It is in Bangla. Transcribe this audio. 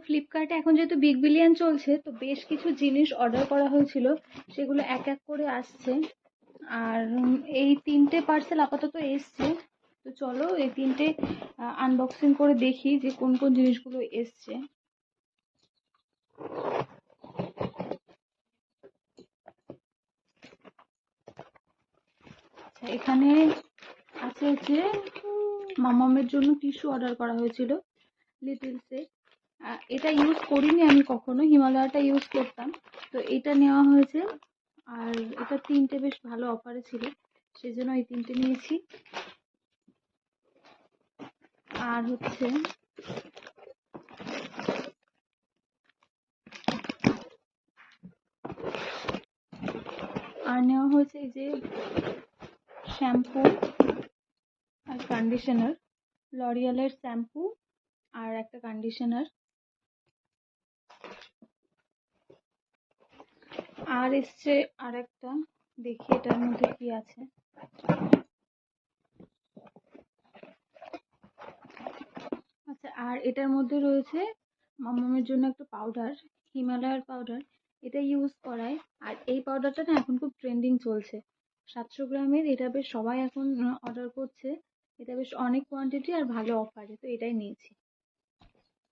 ফ্লিপকার্টে এখন যেহেতু বিগ বিলিয়ন চলছে, তো বেশ কিছু জিনিস অর্ডার করা হয়েছিল, সেগুলো এক এক করে আসছে। আর এই 3টে পার্সেল আপাতত এসছে। তো চলো এই 3টে আনবক্সিং করে দেখি যে কোন কোন জিনিসগুলো এসছে। আচ্ছা, এখানে আছে হচ্ছে মামামের জন্য টিস্যু অর্ডার করা হয়েছিল লিটলসে। এটা ইউজ করিনি আমি কখনো, হিমালয়াটা ইউজ করতাম, তো এটা নেওয়া হয়েছে। আর এটা 3টে বেশ ভালো অফারে ছিল, সেই জন্য এই 3টে নিয়েছি। আর হচ্ছে আর নেওয়া হয়েছে এই যে শ্যাম্পু আর কন্ডিশনার, লরিয়ালের শ্যাম্পু আর একটা কন্ডিশনার। আর এসছে আর একটা, দেখি এটার মধ্যে কি আছে। আচ্ছা, আর এটার মধ্যে রয়েছে মামামের জন্য একটা পাউডার, হিমালয়ার পাউডার। এটা ইউজ করায়। আর এই পাউডারটা না এখন খুব ট্রেন্ডিং চলছে, 700 গ্রামের। এটা বেশ সবাই এখন অর্ডার করছে। এটা বেশ অনেক কোয়ান্টিটি আর ভালো অফারে, তো এটাই নিয়েছি।